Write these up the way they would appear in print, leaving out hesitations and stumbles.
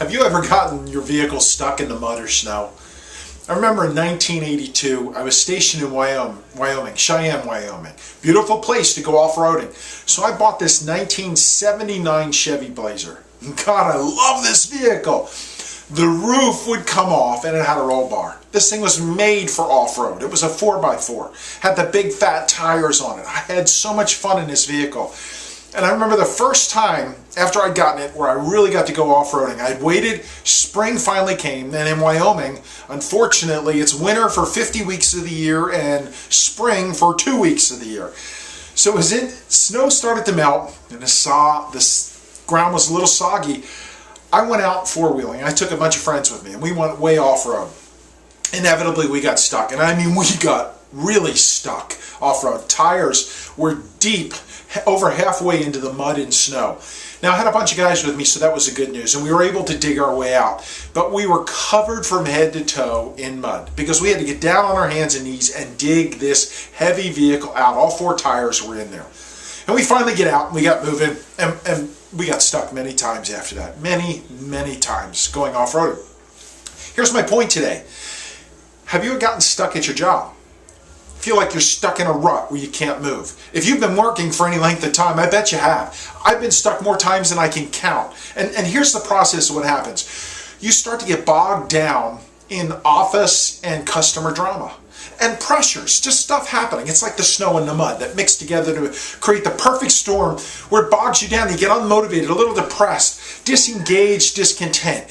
Have you ever gotten your vehicle stuck in the mud or snow? I remember in 1982, I was stationed in Wyoming, Cheyenne, Wyoming. Beautiful place to go off-roading. So I bought this 1979 Chevy Blazer. God, I love this vehicle. The roof would come off and it had a roll bar. This thing was made for off-road. It was a 4x4. Had the big fat tires on it. I had so much fun in this vehicle. And I remember the first time after I'd gotten it where I really got to go off-roading. I'd waited, spring finally came, and in Wyoming, unfortunately, it's winter for 50 weeks of the year and spring for 2 weeks of the year. So as snow started to melt and the ground was a little soggy, I went out four-wheeling. I took a bunch of friends with me and we went way off-road. Inevitably we got stuck, and I mean we got really stuck off-road. Tires were deep, over halfway into the mud and snow. Now I had a bunch of guys with me, so that was the good news, and we were able to dig our way out. But we were covered from head to toe in mud because we had to get down on our hands and knees and dig this heavy vehicle out. All four tires were in there. And we finally get out and we got moving, and we got stuck many times after that. Many, many times going off-roading. Here's my point today. Have you gotten stuck at your job? Feel like you're stuck in a rut where you can't move? If you've been working for any length of time, I bet you have. I've been stuck more times than I can count. And here's the process of what happens. You start to get bogged down in office and customer drama. And pressures, just stuff happening. It's like the snow and the mud that mix together to create the perfect storm where it bogs you down. You get unmotivated, a little depressed, disengaged, discontent.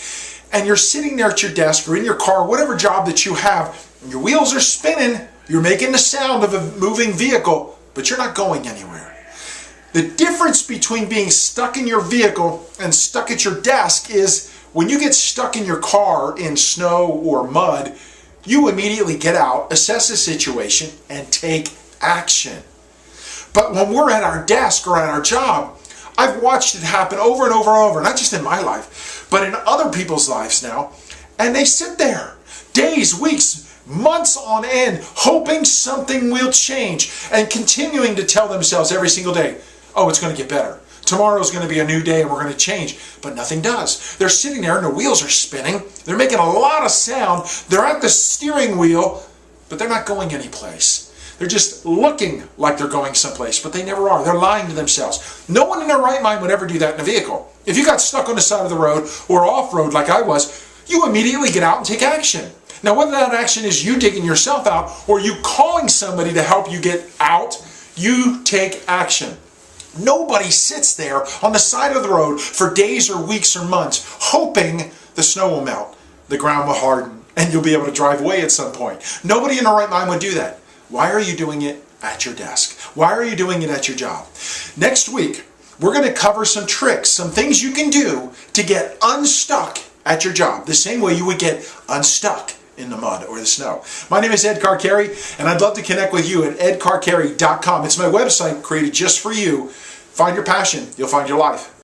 And you're sitting there at your desk or in your car, whatever job that you have, and your wheels are spinning. You're making the sound of a moving vehicle, but you're not going anywhere. The difference between being stuck in your vehicle and stuck at your desk is when you get stuck in your car in snow or mud, you immediately get out, assess the situation, and take action. But when we're at our desk or at our job, I've watched it happen over and over and over, not just in my life, but in other people's lives now, and they sit there days, weeks, months on end, hoping something will change and continuing to tell themselves every single day, oh, it's going to get better. Tomorrow's going to be a new day and we're going to change. But nothing does. They're sitting there and their wheels are spinning. They're making a lot of sound. They're at the steering wheel, but they're not going anyplace. They're just looking like they're going someplace, but they never are. They're lying to themselves. No one in their right mind would ever do that in a vehicle. If you got stuck on the side of the road or off-road like I was, you immediately get out and take action. Now, whether that action is you digging yourself out or you calling somebody to help you get out, you take action. Nobody sits there on the side of the road for days or weeks or months hoping the snow will melt, the ground will harden, and you'll be able to drive away at some point. Nobody in their right mind would do that. Why are you doing it at your desk? Why are you doing it at your job? Next week, we're going to cover some tricks, some things you can do to get unstuck at your job, the same way you would get unstuck in the mud or the snow. My name is Ed Carcarey, and I'd love to connect with you at edcarcarey.com. It's my website created just for you. Find your passion, you'll find your life.